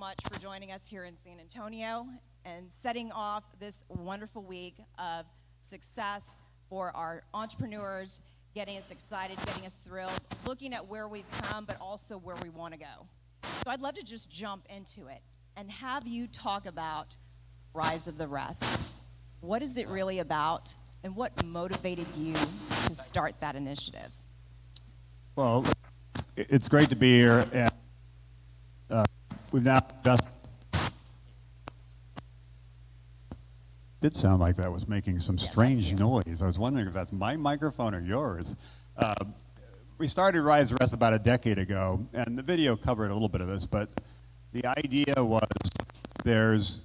much for joining us here in San Antonio and setting off this wonderful week of success for our entrepreneurs, getting us excited, getting us thrilled, looking at where we've come, but also where we want to go. So I'd love to just jump into it and have you talk about Rise of the Rest. What is it really about, and what motivated you to start that initiative? Well, it's great to be here, and we've now just did sound like that was making some strange noise. I was wondering if that's my microphone or yours. We started Rise of the Rest about a decade ago, and the video covered a little bit of this, but the idea was there's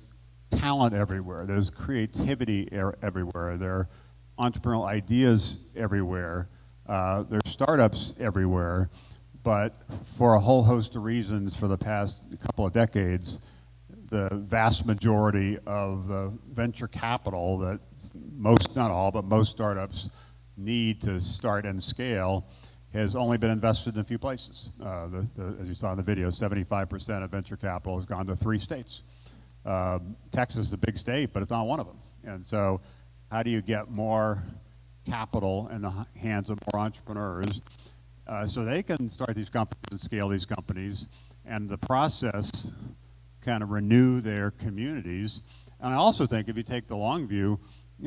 talent everywhere, there's creativity everywhere, there are entrepreneurial ideas everywhere, there's startups everywhere, but for a whole host of reasons for the past couple of decades, the vast majority of the venture capital that most, not all, but most startups need to start and scale has only been invested in a few places. As you saw in the video, 75% of venture capital has gone to 3 states. Texas is a big state, but it's not one of them. And so how do you get more capital in the hands of more entrepreneurs so they can start these companies and scale these companies, and the process kind of renew their communities? And I also think if you take the long view,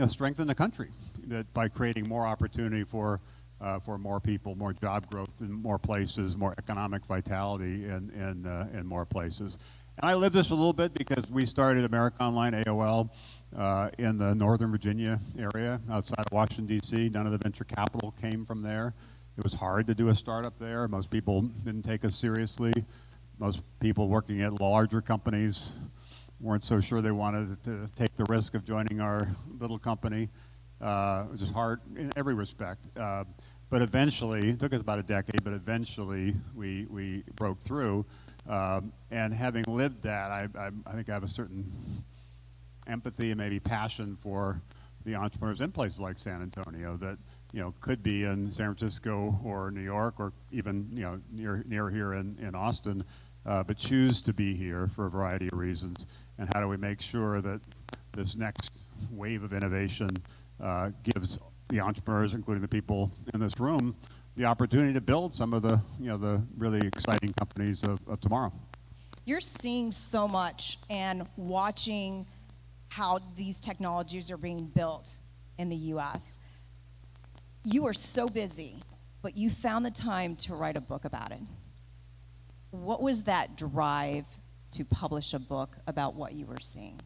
strengthen the country that by creating more opportunity for more people, more job growth in more places, more economic vitality in more places. And I live this a little bit because we started America Online, AOL, in the Northern Virginia area outside of Washington, D.C. None of the venture capital came from there. It was hard to do a startup there. Most people didn't take us seriously. Most people working at larger companies weren't so sure they wanted to take the risk of joining our little company. It was just hard in every respect. But eventually, it took us about a decade, but eventually we broke through. And having lived that, I think I have a certain empathy and maybe passion for the entrepreneurs in places like San Antonio that could be in San Francisco or New York or even near here in Austin, but choose to be here for a variety of reasons. And how do we make sure that this next wave of innovation gives the entrepreneurs, including the people in this room, the opportunity to build some of the the really exciting companies of tomorrow? You're seeing so much and watching how these technologies are being built in the U.S. You are so busy, but you found the time to write a book about it. What was that drive to publish a book about what you were seeing?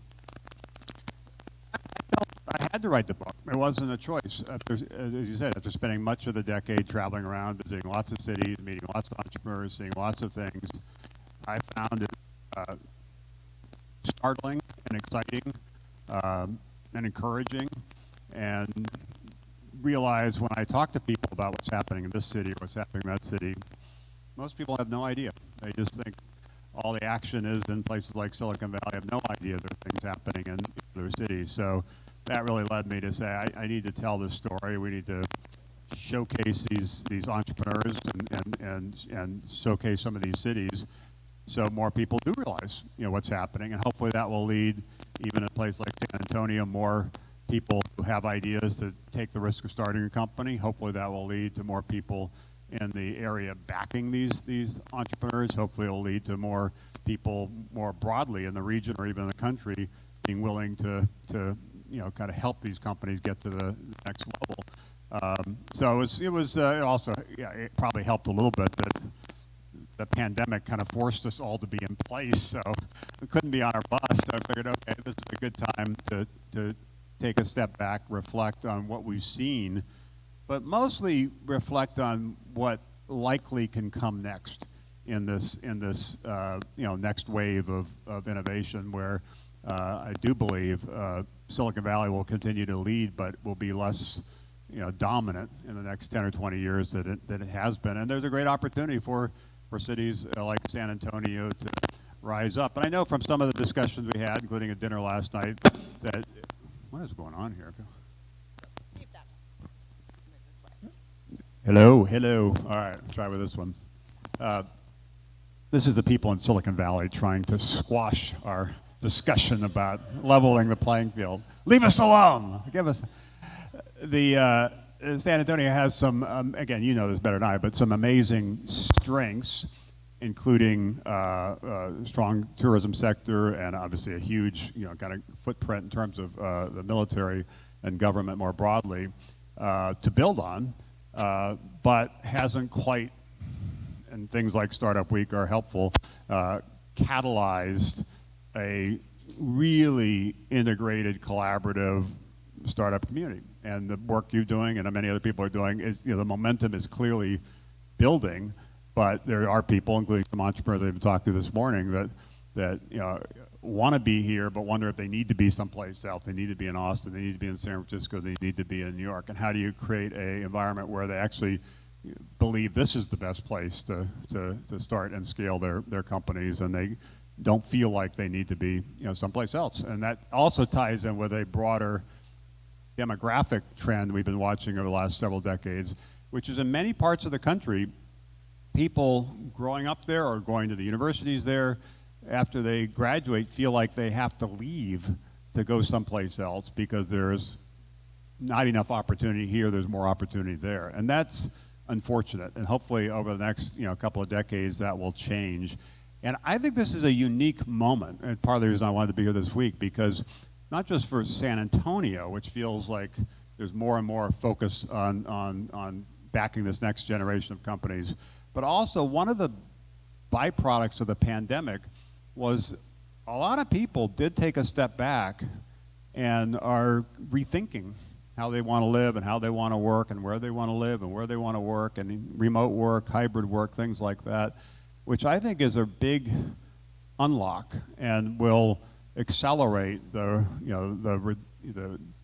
I had to write the book. It wasn't a choice. As you said, after spending much of the decade traveling around, visiting lots of cities, meeting lots of entrepreneurs, seeing lots of things, I found it startling and exciting and encouraging, and realized when I talk to people about what's happening in this city or what's happening in that city, most people have no idea. They just think all the action is in places like Silicon Valley. I have no idea there are things happening in other cities. So that really led me to say, I need to tell this story. We need to showcase these entrepreneurs and showcase some of these cities so more people do realize what's happening. And hopefully that will lead, even in a place like San Antonio, more people who have ideas to take the risk of starting a company. Hopefully that will lead to more people in the area backing these entrepreneurs. Hopefully it will lead to more people more broadly in the region or even in the country being willing to kind of help these companies get to the next level. So it was also, it probably helped a little bit that the pandemic kind of forced us all to be in place, so we couldn't be on our bus. So I figured, okay, this is a good time to take a step back, reflect on what we've seen, but mostly reflect on what likely can come next in this next wave of innovation, where I do believe Silicon Valley will continue to lead, but will be less dominant in the next 10 or 20 years than it has been. And there's a great opportunity for cities like San Antonio to rise up. And I know from some of the discussions we had, including a dinner last night, that what is going on here? See if that move this way. Hello. All right, try with this one. this is the people in Silicon Valley trying to squash our discussion about leveling the playing field. Leave us alone. Give us the San Antonio has some, again, you know this better than I, but some amazing strengths, including strong tourism sector and obviously a huge, kind of footprint in terms of the military and government more broadly to build on, but hasn't quite, and things like Startup Week are helpful, catalyzed a really integrated, collaborative startup community. And the work you're doing and many other people are doing is, the momentum is clearly building, but there are people, including some entrepreneurs I've talked to this morning, that want to be here, but wonder if they need to be someplace else. They need to be in Austin, they need to be in San Francisco, they need to be in New York. And how do you create an environment where they actually believe this is the best place to start and scale their companies, and they don't feel like they need to be someplace else? And that also ties in with a broader demographic trend we've been watching over the last several decades, which is in many parts of the country, people growing up there or going to the universities there, after they graduate, feel like they have to leave to go someplace else because there's not enough opportunity here, there's more opportunity there. And that's unfortunate. And hopefully over the next couple of decades that will change. And I think this is a unique moment, and part of the reason I wanted to be here this week, because not just for San Antonio, which feels like there's more and more focus on backing this next generation of companies, but also one of the byproducts of the pandemic was a lot of people did take a step back and are rethinking how they want to live and how they want to work and where they want to live and where they want to work, and remote work, hybrid work, things like that, which I think is a big unlock and will accelerate the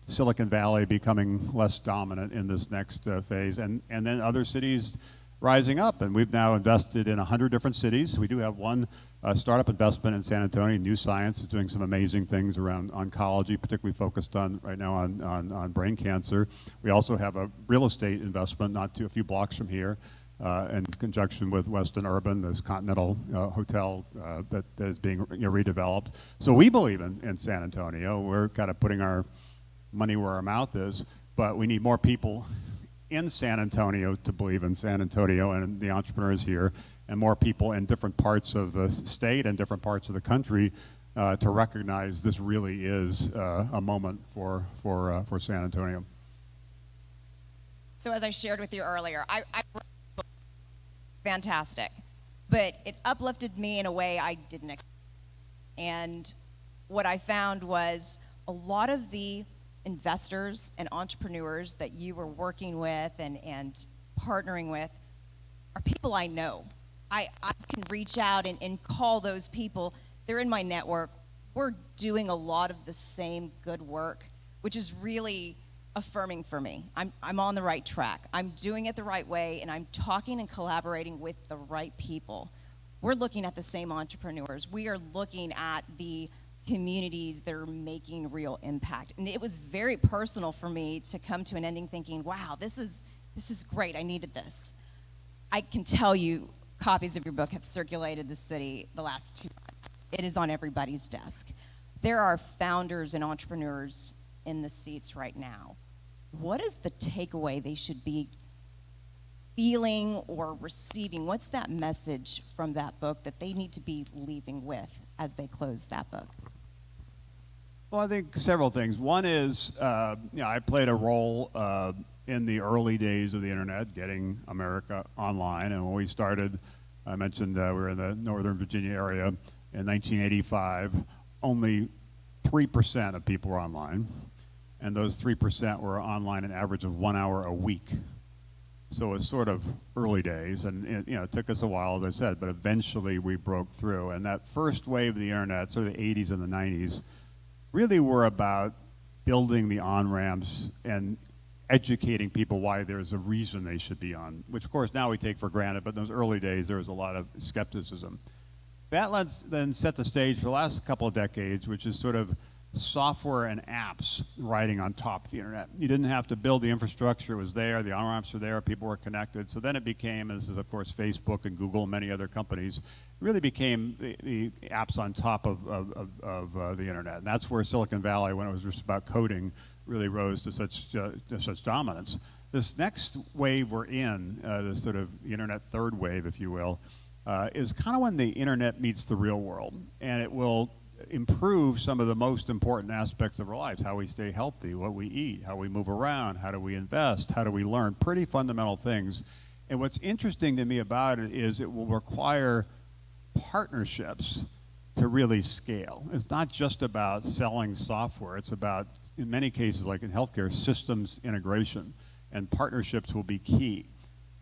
Silicon Valley becoming less dominant in this next phase, and then other cities rising up. And we've now invested in 100 different cities. We do have one startup investment in San Antonio. New Science is doing some amazing things around oncology, particularly focused on right now on brain cancer. We also have a real estate investment a few blocks from here, in conjunction with Weston Urban, this Continental hotel that is being redeveloped. So we believe in San Antonio. We're kind of putting our money where our mouth is, but we need more people in San Antonio to believe in San Antonio and the entrepreneurs here, and more people in different parts of the state and different parts of the country to recognize this really is a moment for San Antonio. So as I shared with you earlier, I fantastic, but it uplifted me in a way I didn't expect. And what I found was a lot of the investors and entrepreneurs that you were working with and partnering with are people I know. I can reach out and call those people. They're in my network. We're doing a lot of the same good work, which is really affirming for me. I'm on the right track. I'm doing it the right way, and I'm talking and collaborating with the right people. We're looking at the same entrepreneurs. We are looking at the communities that are making real impact. And it was very personal for me to come to an ending thinking, wow, this is great. I needed this. I can tell you copies of your book have circulated the city the last 2 months. It is on everybody's desk. There are founders and entrepreneurs in the seats right now. What is the takeaway they should be feeling or receiving? What's that message from that book that they need to be leaving with as they close that book? Well, I think several things. One is, I played a role in the early days of the internet, getting America online. And when we started, I mentioned we were in the Northern Virginia area in 1985. Only 3% of people were online. And those 3% were online an average of 1 hour a week. So it was sort of early days, and it took us a while, as I said, but eventually we broke through. And that first wave of the internet, sort of the 80s and the 90s, really were about building the on-ramps and educating people why there's a reason they should be on, which of course now we take for granted, but in those early days there was a lot of skepticism. That then set the stage for the last couple of decades, which is sort of software and apps riding on top of the internet. You didn't have to build the infrastructure, it was there, the on-ramps were there, people were connected. So then it became, and this is of course Facebook and Google and many other companies, it really became the apps on top of the internet. And that's where Silicon Valley, when it was just about coding, really rose to such dominance. This next wave we're in, this sort of internet third wave, if you will, is kind of when the internet meets the real world. And it will improve some of the most important aspects of our lives, how we stay healthy, what we eat, how we move around, how do we invest, how do we learn, pretty fundamental things. And what's interesting to me about it is it will require partnerships to really scale. It's not just about selling software, it's about, in many cases, like in healthcare, systems integration, and partnerships will be key.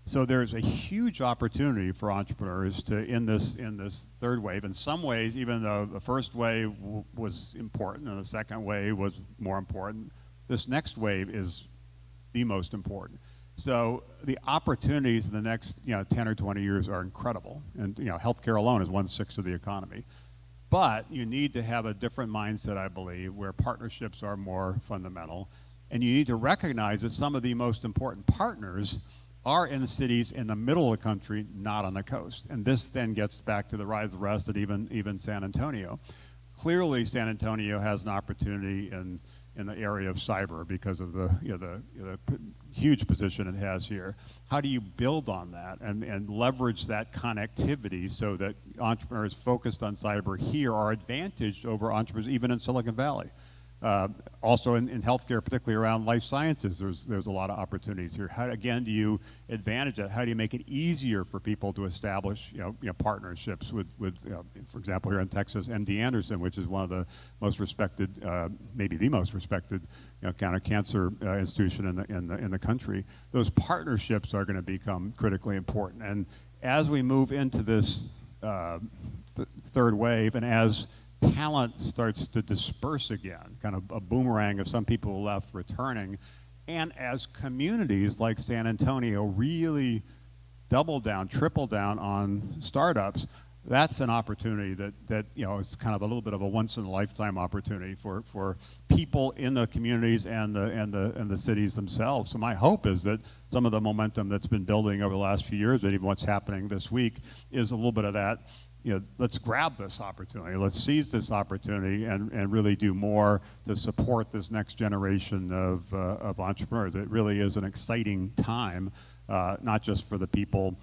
So there's a huge opportunity for entrepreneurs to, in this third wave. In some ways, even though the first wave was important and the second wave was more important, this next wave is the most important. So the opportunities in the next 10 or 20 years are incredible. And healthcare alone is 1/6 of the economy. But you need to have a different mindset, I believe, where partnerships are more fundamental. And you need to recognize that some of the most important partners are in the cities in the middle of the country, not on the coast. And this then gets back to the rise of the rest and even San Antonio. Clearly, San Antonio has an opportunity in the area of cyber because of the huge position it has here. How do you build on that and leverage that connectivity so that entrepreneurs focused on cyber here are advantaged over entrepreneurs even in Silicon Valley? Also in healthcare, particularly around life sciences, there's a lot of opportunities here. How, again, do you advantage that? How do you make it easier for people to establish partnerships with for example, here in Texas, MD Anderson, which is one of the most respected, maybe the most respected, kind of cancer institution in the country. Those partnerships are going to become critically important. And as we move into this third wave, and as talent starts to disperse again, kind of a boomerang of some people left returning, and as communities like San Antonio really double down, triple down on startups, that's an opportunity that is kind of a little bit of a once-in-a-lifetime opportunity for people in the communities and the cities themselves. So my hope is that some of the momentum that's been building over the last few years, and even what's happening this week, is a little bit of that. Let's grab this opportunity, let's seize this opportunity and really do more to support this next generation of entrepreneurs. It really is an exciting time, not just for the people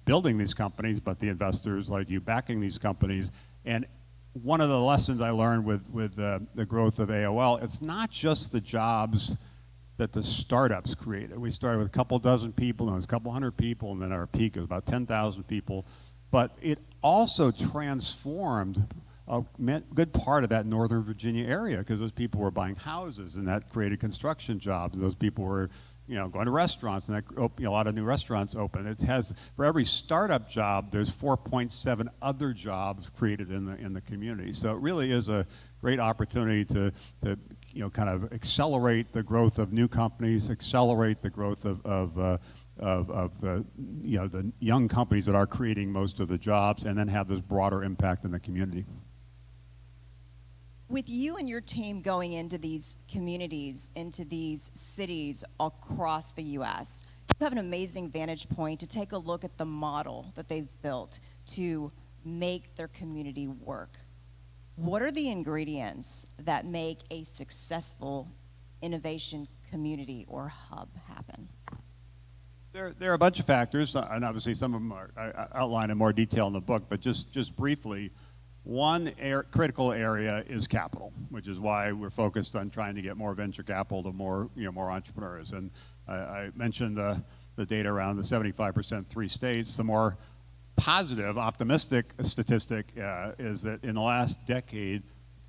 building these companies, but the investors like you backing these companies. And one of the lessons I learned with the growth of AOL, it's not just the jobs that the startups created. We started with a couple dozen people, and it was a couple hundred people, and then our peak was about 10,000 people. But it also transformed a good part of that Northern Virginia area, because those people were buying houses, and that created construction jobs, and those people were going to restaurants, and that, a lot of new restaurants open. It has, for every startup job, there's 4.7 other jobs created in the community. So it really is a great opportunity to kind of accelerate the growth of new companies, accelerate the growth of the young companies that are creating most of the jobs, and then have this broader impact in the community. With you and your team going into these communities, into these cities across the U.S., you have an amazing vantage point to take a look at the model that they've built to make their community work. What are the ingredients that make a successful innovation community or hub happen? There are a bunch of factors, and obviously some of them are outlined in more detail in the book, but just briefly, one critical area is capital, which is why we're focused on trying to get more venture capital to more entrepreneurs. And I mentioned the data around the 75% 3 states. The more positive, optimistic statistic is that in the last decade,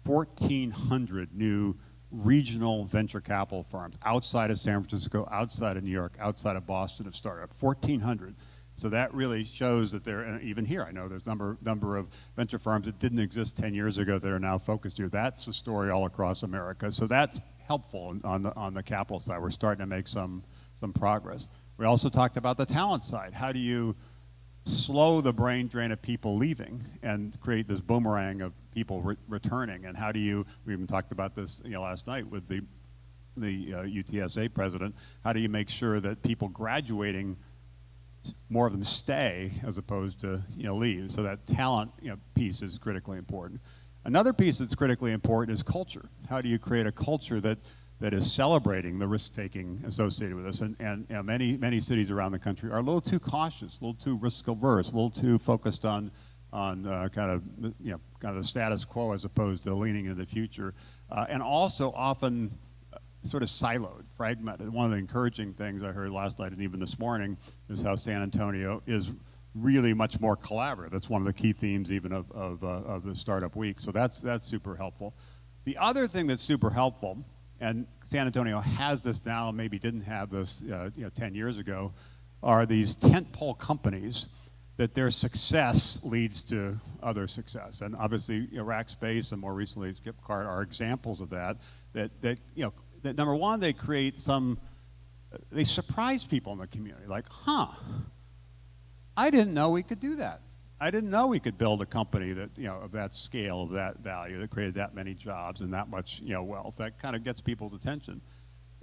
1,400 new regional venture capital firms outside of San Francisco, outside of New York, outside of Boston have started up. 1,400. So that really shows that there, and even here, I know there's a number of venture firms that didn't exist 10 years ago that are now focused here. That's the story all across America. So that's helpful on the capital side. We're starting to make some progress. We also talked about the talent side. How do you slow the brain drain of people leaving and create this boomerang of people returning? And how do you, we even talked about this last night with the UTSA president, how do you make sure that people graduating, more of them stay as opposed to leave? So that talent piece is critically important. Another piece that's critically important is culture. How do you create a culture that is celebrating the risk-taking associated with this? And many cities around the country are a little too cautious, a little too risk-averse, a little too focused on kind of the status quo as opposed to leaning into the future, and also often sort of siloed, fragmented. One of the encouraging things I heard last night and even this morning is how San Antonio is really much more collaborative. That's one of the key themes even of the Startup Week. So that's super helpful. The other thing that's super helpful, and San Antonio has this now, maybe didn't have this 10 years ago, are these tentpole companies that their success leads to other success. And obviously, Rackspace and more recently Skipcart are examples of that. That number one, they create they surprise people in the community. Like, I didn't know we could do that. I didn't know we could build a company that, of that scale, of that value, that created that many jobs and that much, wealth. That kind of gets people's attention.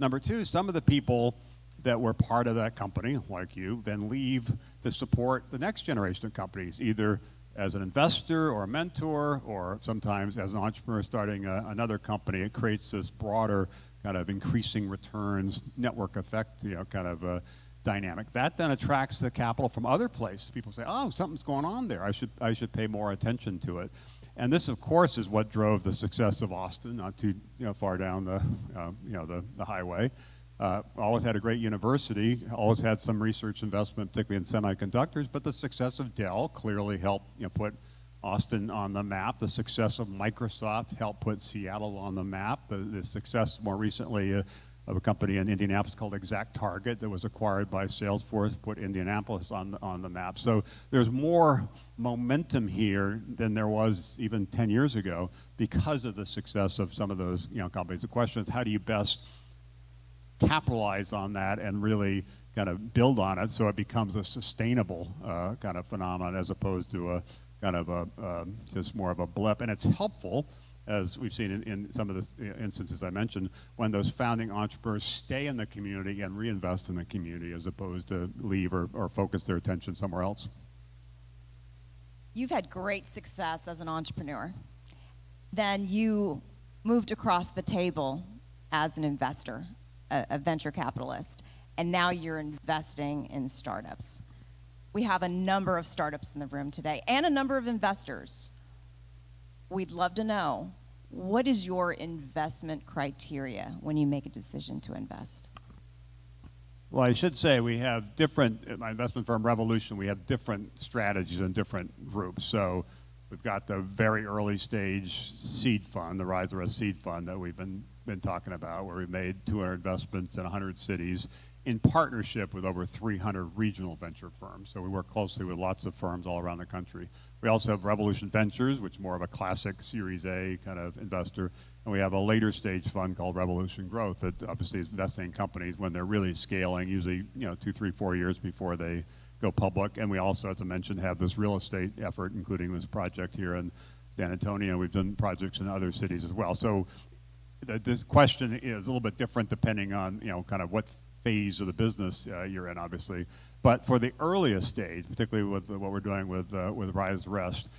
Number two, some of the people that were part of that company, like you, then leave to support the next generation of companies, either as an investor or a mentor, or sometimes as an entrepreneur starting another company. It creates this broader kind of increasing returns, network effect, kind of dynamic. That then attracts the capital from other places. People say, oh, something's going on there. I should pay more attention to it. And this, of course, is what drove the success of Austin, not too far down the highway. Always had a great university, always had some research investment, particularly in semiconductors, but the success of Dell clearly helped put Austin on the map. The success of Microsoft helped put Seattle on the map. The success more recently of a company in Indianapolis called ExactTarget that was acquired by Salesforce put Indianapolis on the map. So there's more momentum here than there was even 10 years ago because of the success of some of those companies. The question is, how do you best capitalize on that and really kind of build on it so it becomes a sustainable kind of phenomenon as opposed to a kind of just more of a blip? And it's helpful, as we've seen in some of the instances I mentioned, when those founding entrepreneurs stay in the community and reinvest in the community as opposed to leave or focus their attention somewhere else. You've had great success as an entrepreneur. Then you moved across the table as an investor, a venture capitalist, and now you're investing in startups. We have a number of startups in the room today and a number of investors. We'd love to know, what is your investment criteria when you make a decision to invest? Well, I should say we have different, my investment firm Revolution, we have different strategies and different groups. So we've got the very early stage seed fund, the Rise the Rest seed fund that we've been talking about, where we've made 200 investments in 100 cities in partnership with over 300 regional venture firms. So we work closely with lots of firms all around the country. We also have Revolution Ventures, which is more of a classic Series A kind of investor. And we have a later stage fund called Revolution Growth that obviously is investing in companies when they're really scaling, usually 2, 3, 4 years before they go public. And we also, as I mentioned, have this real estate effort, including this project here in San Antonio. We've done projects in other cities as well. So this question is a little bit different depending on kind of what phase of the business you're in, obviously. But for the earliest stage, particularly with what we're doing with Rise the Rest,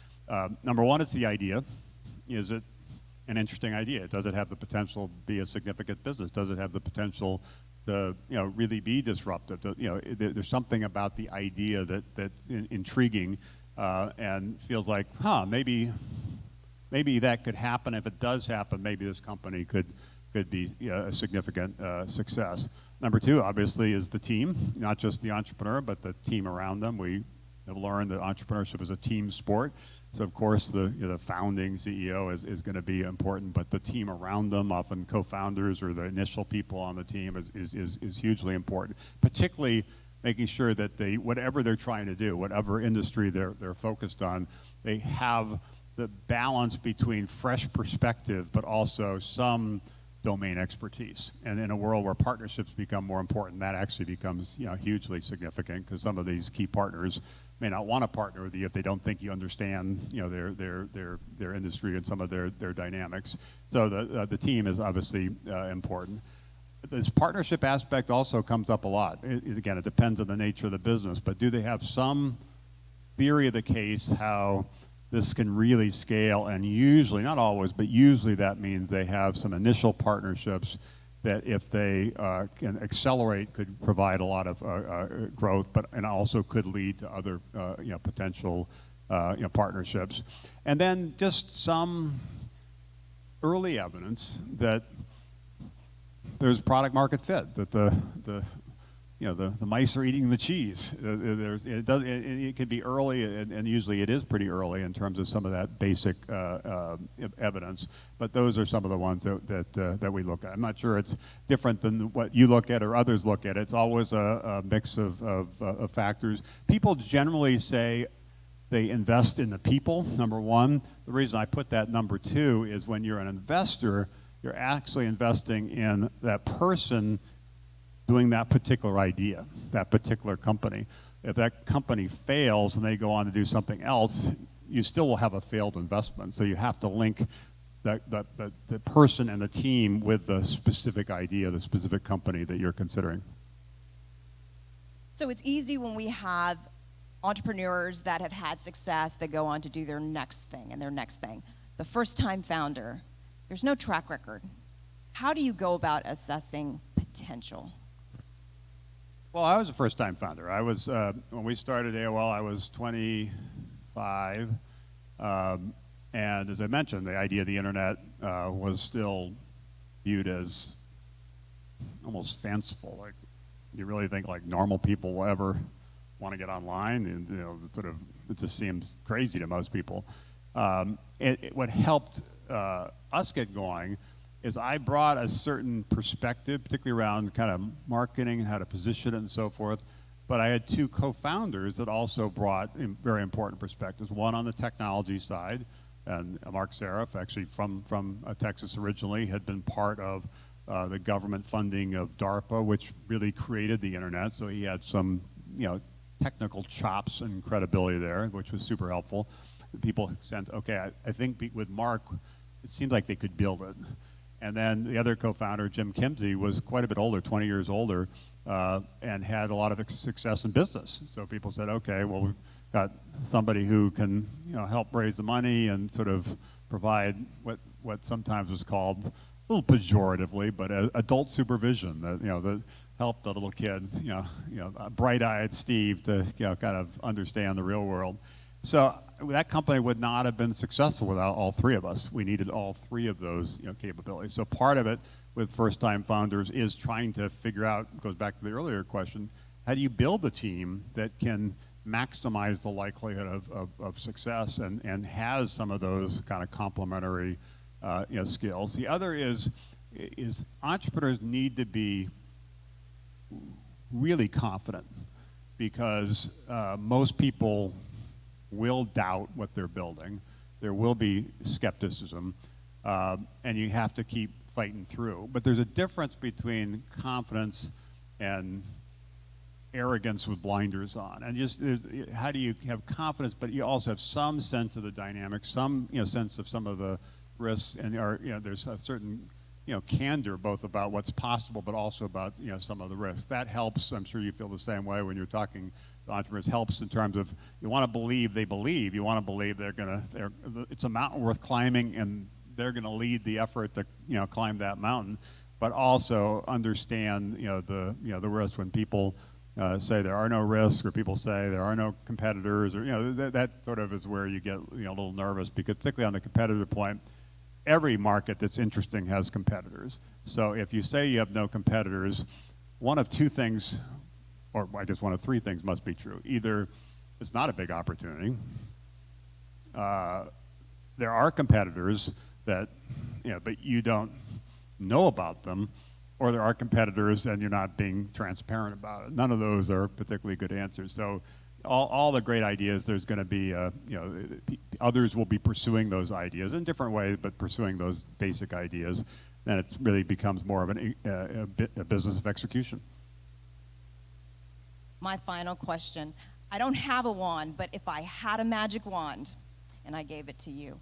number one, it's the idea. Is it an interesting idea? Does it have the potential to be a significant business? Does it have the potential to really be disruptive? There's something about the idea that's intriguing and feels like, maybe that could happen. If it does happen, maybe this company could be a significant success. Number two, obviously, is the team, not just the entrepreneur, but the team around them. We have learned that entrepreneurship is a team sport. So, of course, the founding CEO is going to be important, but the team around them, often co-founders or the initial people on the team, is hugely important, particularly making sure that whatever they're trying to do, whatever industry they're focused on, they have the balance between fresh perspective, but also some domain expertise. And in a world where partnerships become more important, that actually becomes hugely significant, because some of these key partners may not want to partner with you if they don't think you understand, their industry and some of their dynamics. So the team is obviously important. This partnership aspect also comes up a lot. Again, it depends on the nature of the business, but do they have some theory of the case how this can really scale? And usually, not always, but usually that means they have some initial partnerships that if they can accelerate could provide a lot of growth, and also could lead to other potential partnerships. And then just some early evidence that there's product market fit, that the mice are eating the cheese. It could be early, and usually it is pretty early in terms of some of that basic evidence. But those are some of the ones that we look at. I'm not sure it's different than what you look at or others look at. It's always a mix of factors. People generally say they invest in the people, number one. The reason I put that number two is when you're an investor, you're actually investing in that person doing that particular idea, that particular company. If that company fails and they go on to do something else, you still will have a failed investment. So you have to link the person and the team with the specific idea, the specific company that you're considering. So it's easy when we have entrepreneurs that have had success that go on to do their next thing and their next thing. The first-time founder, there's no track record. How do you go about assessing potential? Well, I was a first-time founder. I was when we started AOL, I was 25, and as I mentioned, the idea of the internet was still viewed as almost fanciful. Like, you really think like normal people will ever want to get online? And it just seems crazy to most people. What helped us get going is I brought a certain perspective, particularly around kind of marketing, how to position it and so forth. But I had two co-founders that also brought very important perspectives. One on the technology side, and Mark Seraph, actually from Texas originally, had been part of the government funding of DARPA, which really created the internet. So he had some, technical chops and credibility there, which was super helpful. People said, okay, I think with Mark, it seemed like they could build it. And then the other co-founder, Jim Kimsey, was quite a bit older, 20 years older, and had a lot of success in business. So people said, okay, well, we've got somebody who can, help raise the money and sort of provide what sometimes was called, a little pejoratively, but adult supervision, that helped the little kids, bright-eyed Steve to, kind of understand the real world. So that company would not have been successful without all three of us. We needed all three of those capabilities. So part of it with first-time founders is trying to figure out, goes back to the earlier question, how do you build a team that can maximize the likelihood of success and has some of those kind of complementary skills. The other is entrepreneurs need to be really confident, because most people will doubt what they're building. There will be skepticism, and you have to keep fighting through. But there's a difference between confidence and arrogance with blinders on. And just how do you have confidence, but you also have some sense of the dynamics, some sense of some of the risks, and there's a certain candor both about what's possible, but also about some of the risks. That helps. I'm sure you feel the same way when you're talking to entrepreneurs. Helps in terms of you want to believe they believe. You want to believe it's a mountain worth climbing, and they're going to lead the effort to climb that mountain. But also understand the risk when people say there are no risks, or people say there are no competitors, or that sort of is where you get a little nervous, because particularly on the competitor point, every market that's interesting has competitors. So if you say you have no competitors, one of two things, or I guess one of three things must be true. Either it's not a big opportunity, there are competitors that, but you don't know about them, or there are competitors and you're not being transparent about it. None of those are particularly good answers. So all the great ideas, there's going to be, others will be pursuing those ideas in different ways, but pursuing those basic ideas. Then it really becomes more of a business of execution. My final question. I don't have a wand, but if I had a magic wand and I gave it to you,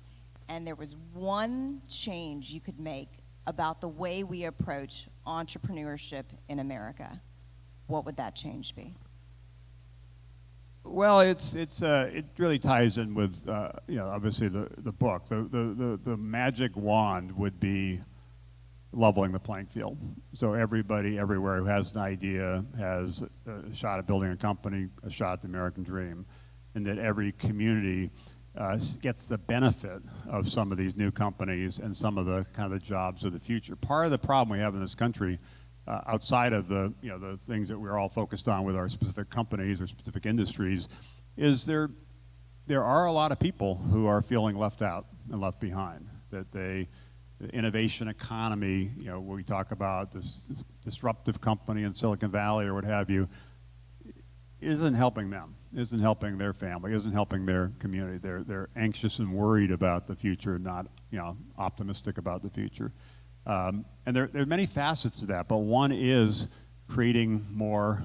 and there was one change you could make about the way we approach entrepreneurship in America, what would that change be? Well, it really ties in with obviously the book. The magic wand would be leveling the playing field. So everybody everywhere who has an idea has a shot at building a company, a shot at the American dream, and that every community gets the benefit of some of these new companies and some of the kind of the jobs of the future. Part of the problem we have in this country, outside of the things that we're all focused on with our specific companies or specific industries, is there are a lot of people who are feeling left out and left behind. That the innovation economy, where we talk about this disruptive company in Silicon Valley or what have you, isn't helping them, isn't helping their family, isn't helping their community. They're anxious and worried about the future, not optimistic about the future. And there are many facets to that, but one is creating more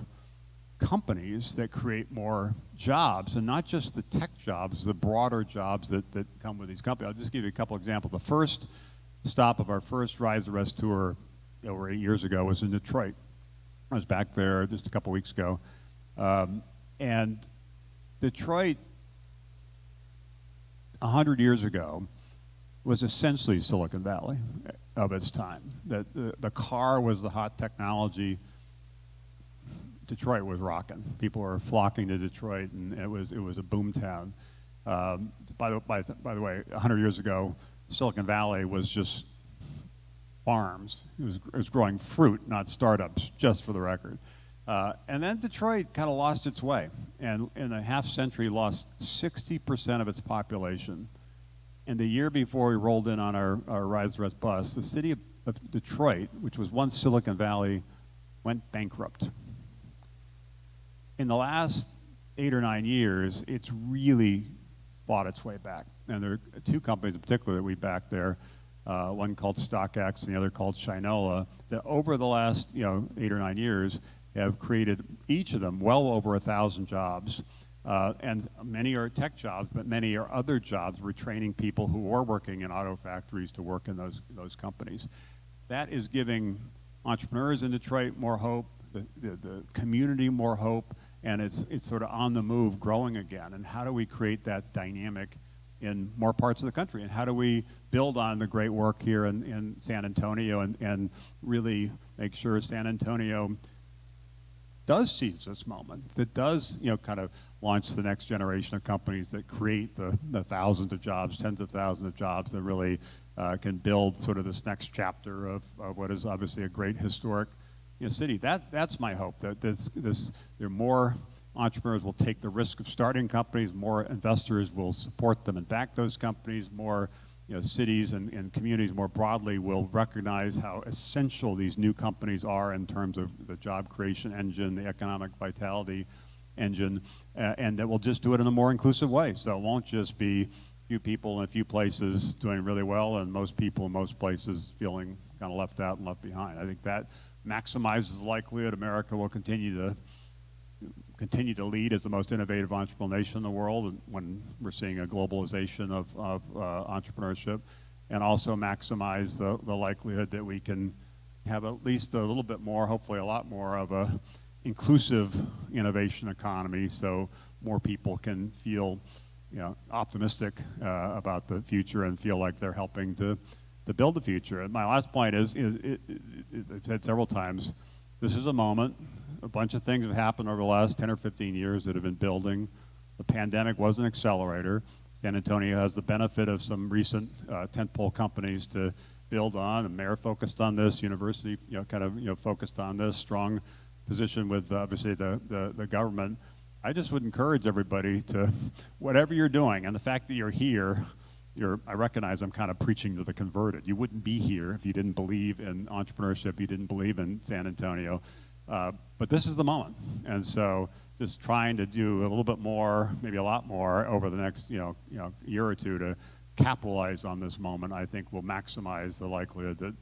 companies that create more jobs, and not just the tech jobs, the broader jobs that come with these companies. I'll just give you a couple examples. The first stop of our first Rise the Rest tour over 8 years ago was in Detroit. I was back there just a couple weeks ago. And Detroit, 100 years ago, was essentially Silicon Valley of its time. That the car was the hot technology. Detroit was rocking. People were flocking to Detroit, and it was a boom town. By the way, 100 years ago, Silicon Valley was just farms. It was growing fruit, not startups, just for the record. And then Detroit kind of lost its way, and in a half century lost 60% of its population. And the year before we rolled in on our Rise the Rest bus, the city of Detroit, which was once Silicon Valley, went bankrupt. In the last 8 or 9 years, it's really fought its way back. And there are two companies in particular that we backed there, one called StockX and the other called Shinola, that over the last 8 or 9 years have created, each of them, well over 1,000 jobs. And many are tech jobs, but many are other jobs, retraining people who are working in auto factories to work in those companies. That is giving entrepreneurs in Detroit more hope, the community more hope, and it's sort of on the move, growing again. And how do we create that dynamic in more parts of the country? And how do we build on the great work here in San Antonio and really make sure San Antonio does seize this moment, that does kind of launch the next generation of companies that create the thousands of jobs, tens of thousands of jobs that really can build sort of this next chapter of what is obviously a great historic city. That's my hope, that there are more entrepreneurs will take the risk of starting companies, more investors will support them and back those companies, more cities and communities more broadly will recognize how essential these new companies are in terms of the job creation engine, the economic vitality engine, and that we'll just do it in a more inclusive way. So it won't just be a few people in a few places doing really well and most people in most places feeling kind of left out and left behind. I think that maximizes the likelihood America will continue to lead as the most innovative entrepreneurial nation in the world when we're seeing a globalization of entrepreneurship, and also maximize the likelihood that we can have at least a little bit more, hopefully a lot more, of a inclusive innovation economy, so more people can feel optimistic about the future and feel like they're helping to build the future. And my last point is I've said several times, this is a moment. A bunch of things have happened over the last 10 or 15 years that have been building. The pandemic was an accelerator. San Antonio has the benefit of some recent tentpole companies to build on. The mayor focused on this, university focused on this, strong position with obviously the government. I just would encourage everybody to, whatever you're doing, and the fact that you're here, I recognize I'm kind of preaching to the converted. You wouldn't be here if you didn't believe in entrepreneurship, you didn't believe in San Antonio. But this is the moment. And so just trying to do a little bit more, maybe a lot more over the next year or two to capitalize on this moment, I think will maximize the likelihood that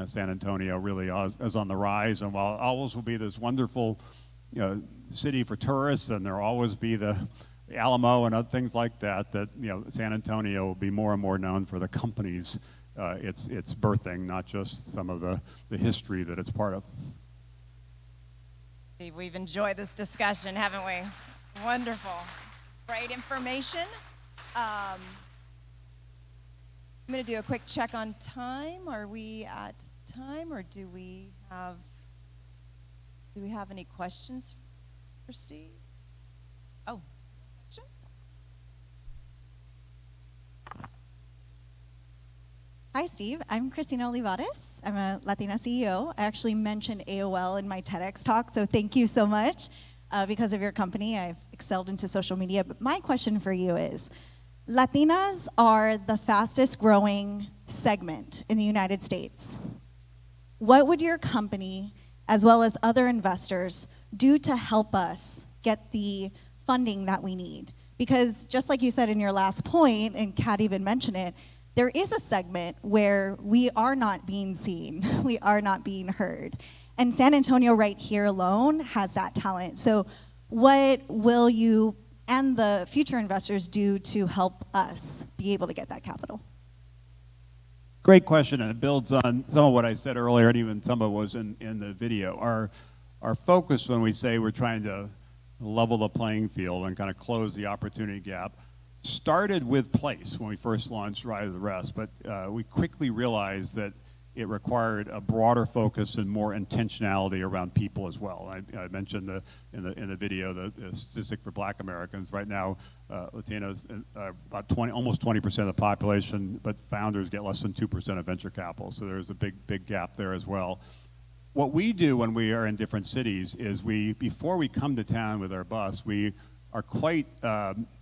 San Antonio really is on the rise. And while it always will be this wonderful city for tourists, and there'll always be the Alamo and other things like that, that San Antonio will be more and more known for the companies it's birthing, not just some of the history that it's part of. Steve, we've enjoyed this discussion, haven't we? Wonderful. Great information. I'm going to do a quick check on time. Are we at time, or do we have any questions for Steve? Oh, question? Hi, Steve. I'm Cristina Olivares. I'm a Latina CEO. I actually mentioned AOL in my TEDx talk, so thank you so much. Because of your company, I've excelled into social media. But my question for you is, Latinas are the fastest growing segment in the United States. What would your company, as well as other investors, do to help us get the funding that we need? Because just like you said in your last point, and Kat even mentioned it, there is a segment where we are not being seen, we are not being heard. And San Antonio right here alone has that talent. So what will you and the future investors do to help us be able to get that capital? Great question, and it builds on some of what I said earlier, and even some of what was in the video. Our focus when we say we're trying to level the playing field and kind of close the opportunity gap started with place when we first launched Rise the Rest, but we quickly realized that it required a broader focus and more intentionality around people as well. I mentioned in the video the statistic for Black Americans. Right now, Latinos about almost 20% of the population, but founders get less than 2% of venture capital. So there's a big gap there as well. What we do when we are in different cities is before we come to town with our bus, we are quite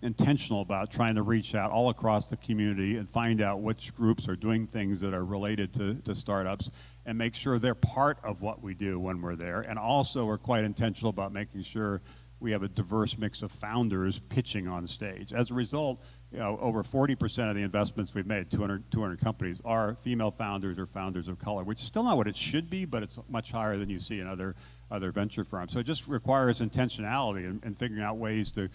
intentional about trying to reach out all across the community and find out which groups are doing things that are related to startups and make sure they're part of what we do when we're there. And also we're quite intentional about making sure we have a diverse mix of founders pitching on stage. As a result, over 40% of the investments we've made, 200 companies, are female founders or founders of color, which is still not what it should be, but it's much higher than you see in other venture firms. So it just requires intentionality and figuring out ways to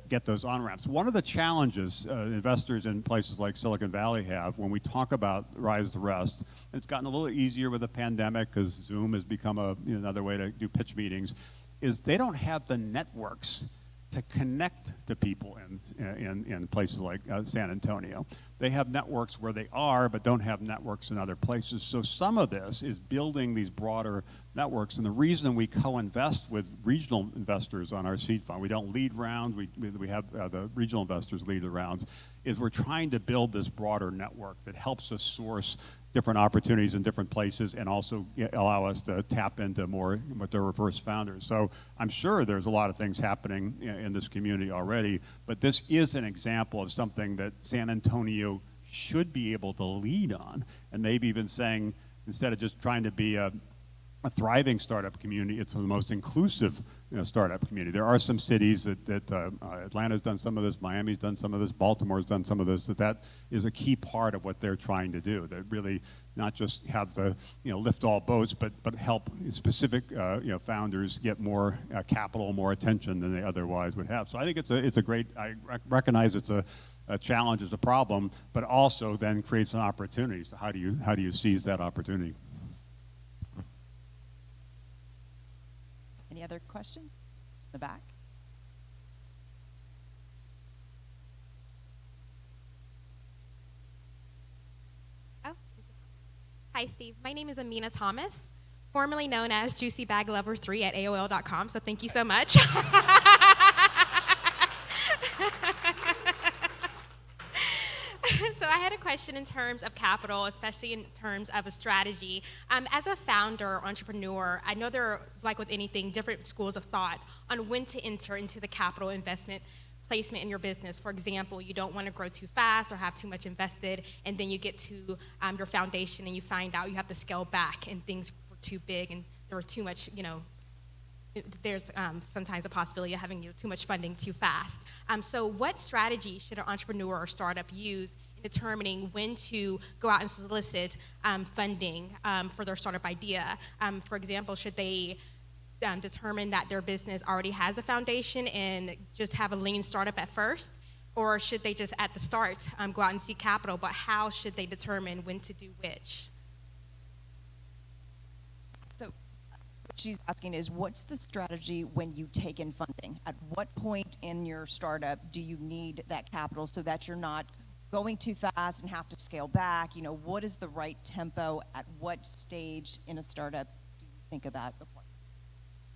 get those on-ramps. One of the challenges investors in places like Silicon Valley have when we talk about Rise the Rest, it's gotten a little easier with the pandemic because Zoom has become another way to do pitch meetings, is they don't have the networks to connect to people in places like San Antonio. They have networks where they are, but don't have networks in other places. So some of this is building these broader networks, and the reason we co-invest with regional investors on our seed fund, we don't lead rounds, we have the regional investors lead the rounds, is we're trying to build this broader network that helps us source different opportunities in different places and also allow us to tap into more with the reverse founders. So I'm sure there's a lot of things happening in this community already, but this is an example of something that San Antonio should be able to lead on, and maybe even saying, instead of just trying to be a thriving startup community, it's the most inclusive startup community. There are some cities that Atlanta's done some of this, Miami's done some of this, Baltimore's done some of this, that is a key part of what they're trying to do. That really not just have the lift all boats, but help specific founders get more capital, more attention than they otherwise would have. So I think it's a great, I recognize it's a challenge, it's a problem, but also then creates an opportunity. So how do you seize that opportunity? Any other questions? In the back. Oh. Hi, Steve. My name is Amina Thomas, formerly known as Juicy Bag Lover 3 at AOL.com, so thank you so much. So I had a question in terms of capital, especially in terms of a strategy. As a founder, entrepreneur, I know there are, like with anything, different schools of thought on when to enter into the capital investment placement in your business. For example, you don't want to grow too fast or have too much invested, and then you get to your foundation and you find out you have to scale back and things were too big and there was too much, there's sometimes a possibility of having too much funding too fast. So what strategy should an entrepreneur or startup use in determining when to go out and solicit funding for their startup idea? For example, should they determine that their business already has a foundation and just have a lean startup at first? Or should they just at the start go out and seek capital, but how should they determine when to do which? So what she's asking is, what's the strategy when you take in funding? At what point in your startup do you need that capital so that you're not going too fast and have to scale back? You know, what is the right tempo? At what stage in a startup do you think about acquiring?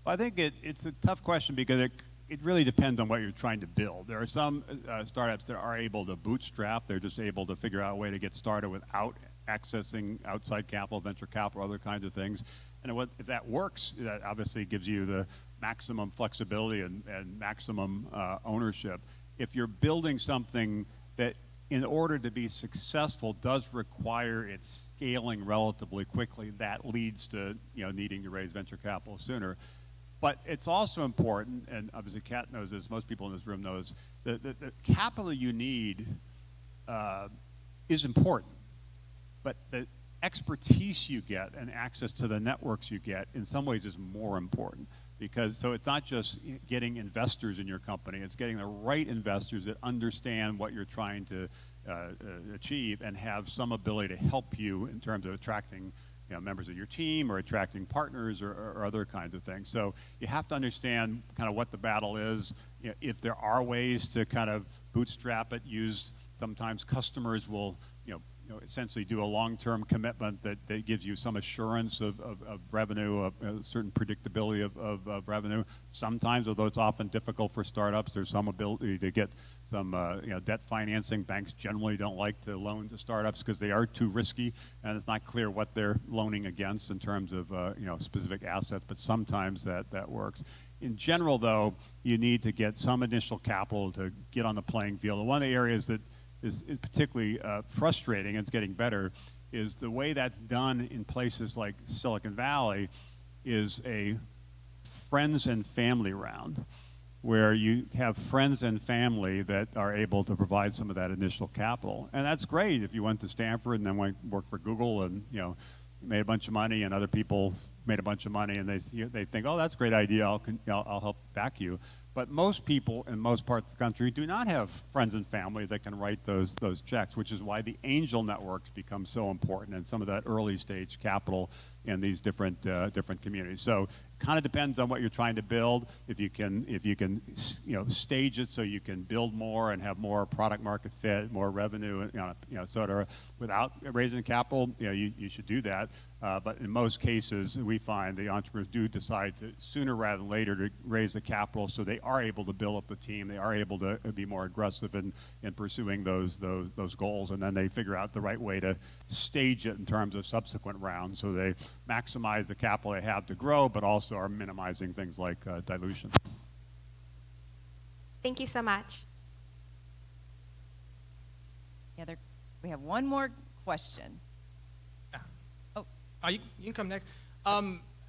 Well, I think it's a tough question because it really depends on what you're trying to build. There are some startups that are able to bootstrap. They're just able to figure out a way to get started without accessing outside capital, venture capital, other kinds of things. And if that works, that obviously gives you the maximum flexibility and maximum ownership. If you're building something that, in order to be successful, does require its scaling relatively quickly, that leads to needing to raise venture capital sooner. But it's also important, and obviously Kat knows this, most people in this room knows, that the capital you need is important. But the expertise you get and access to the networks you get in some ways is more important. So it's not just getting investors in your company, it's getting the right investors that understand what you're trying to achieve and have some ability to help you in terms of attracting members of your team or attracting partners or other kinds of things. So you have to understand kind of what the battle is. If there are ways to kind of bootstrap it, sometimes customers will essentially do a long-term commitment that gives you some assurance of revenue, of a certain predictability of revenue. Sometimes, although it's often difficult for startups, there's some ability to get some debt financing. Banks generally don't like to loan to startups because they are too risky, and it's not clear what they're loaning against in terms of specific assets, but sometimes that works. In general, though, you need to get some initial capital to get on the playing field. And one of the areas that is particularly frustrating, and it's getting better, is the way that's done in places like Silicon Valley is a friends and family round, where you have friends and family that are able to provide some of that initial capital. And that's great if you went to Stanford and then went work for Google and made a bunch of money, and other people made a bunch of money, and they think, oh, that's a great idea, I'll help back you. But most people in most parts of the country do not have friends and family that can write those checks, which is why the angel networks become so important and some of that early stage capital in these different communities. So it kind of depends on what you're trying to build. If you can stage it so you can build more and have more product market fit, more revenue, sort of without raising capital, you should do that. But in most cases, we find the entrepreneurs do decide to sooner rather than later to raise the capital, so they are able to build up the team. They are able to be more aggressive in pursuing those goals, and then they figure out the right way to stage it in terms of subsequent rounds, so they maximize the capital they have to grow, but also are minimizing things like dilution. Thank you so much. We have one more question. You can come next.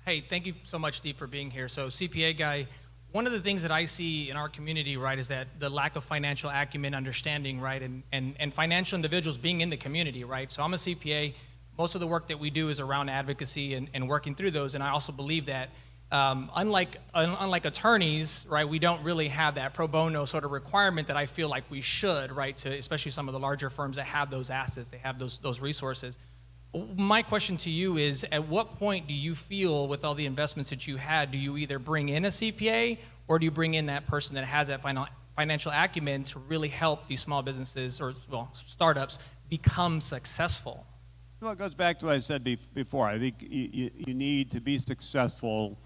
Hey, thank you so much, Steve, for being here. So CPA guy, one of the things that I see in our community, right, is that the lack of financial acumen, understanding, right, and financial individuals being in the community, right? So I'm a CPA. Most of the work that we do is around advocacy and working through those. And I also believe that unlike attorneys, right, we don't really have that pro bono sort of requirement that I feel like we should, right, to especially some of the larger firms that have those assets, they have those resources. My question to you is, at what point do you feel, with all the investments that you had, do you either bring in a CPA or do you bring in that person that has that financial acumen to really help these small businesses or, well, startups become successful? Well, it goes back to what I said before. I think you need to be successful.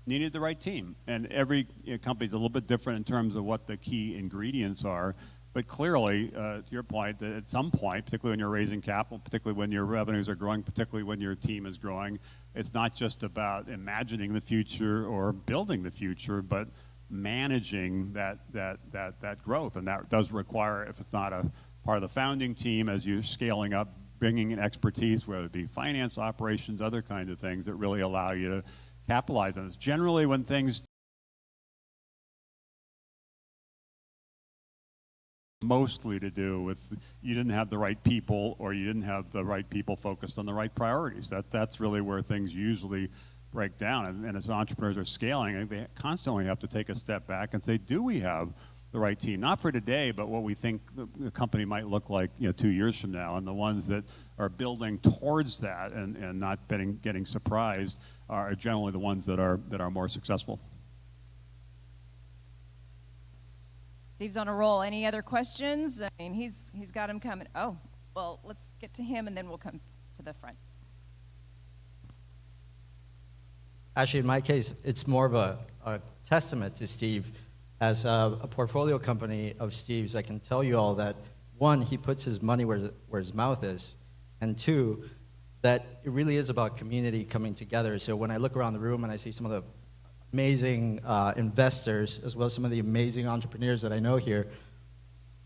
You need the right team. And every company is a little bit different in terms of what the key ingredients are. But clearly, to your point, that at some point, particularly when you're raising capital, particularly when your revenues are growing, particularly when your team is growing, it's not just about imagining the future or building the future, but managing that growth. And that does require, if it's not a part of the founding team, as you're scaling up, bringing in expertise, whether it be finance, operations, other kinds of things that really allow you to capitalize on this. Generally, when things mostly to do with you didn't have the right people, or you didn't have the right people focused on the right priorities. That's really where things usually break down. And as entrepreneurs are scaling, I think they constantly have to take a step back and say, do we have the right team? Not for today, but what we think the company might look like 2 years from now. And the ones that are building towards that and not getting surprised are generally the ones that are more successful. Steve's on a roll. Any other questions? I mean, he's got them coming. Oh, well, let's get to him, and then we'll come to the front. Actually, in my case, it's more of a testament to Steve. As a portfolio company of Steve's, I can tell you all that, one, he puts his money where his mouth is, and two, that it really is about community coming together. So when I look around the room and I see some of the amazing investors, as well as some of the amazing entrepreneurs that I know here,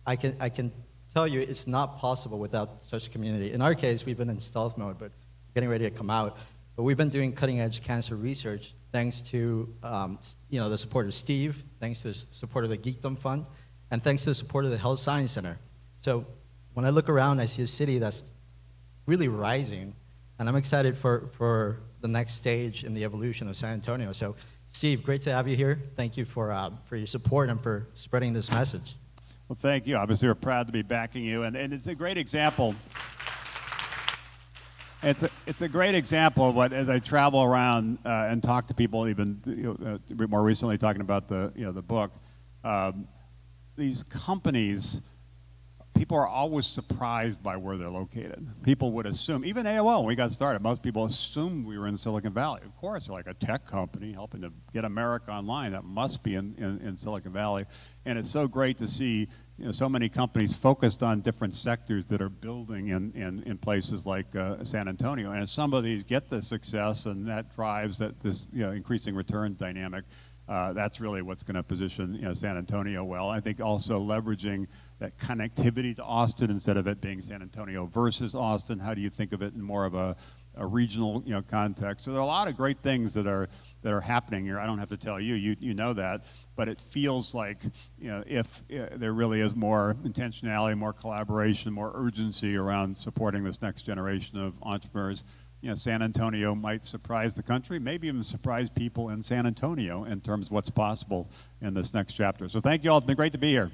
I can tell you it's not possible without such community. In our case, we've been in stealth mode, but getting ready to come out. But we've been doing cutting-edge cancer research thanks to the support of Steve, thanks to the support of the Geekdom Fund, and thanks to the support of the Health Science Center. So when I look around, I see a city that's really rising, and I'm excited for the next stage in the evolution of San Antonio. So Steve, great to have you here. Thank you for your support and for spreading this message. Well, thank you. Obviously, we're proud to be backing you, and it's a great example. It's a great example of what, as I travel around and talk to people, even more recently talking about the book, these companies, people are always surprised by where they're located. People would assume, even AOL, when we got started, most people assumed we were in Silicon Valley. Of course, they're like a tech company helping to get America online. That must be in Silicon Valley. And it's so great to see so many companies focused on different sectors that are building in places like San Antonio. And as some of these get the success, and that drives this increasing return dynamic, that's really what's going to position San Antonio well. I think also leveraging that connectivity to Austin instead of it being San Antonio versus Austin. How do you think of it in more of a regional context? So there are a lot of great things that are happening here. I don't have to tell you, you know that, but it feels like if there really is more intentionality, more collaboration, more urgency around supporting this next generation of entrepreneurs, San Antonio might surprise the country, maybe even surprise people in San Antonio in terms of what's possible in this next chapter. So thank you all. It's been great to be here.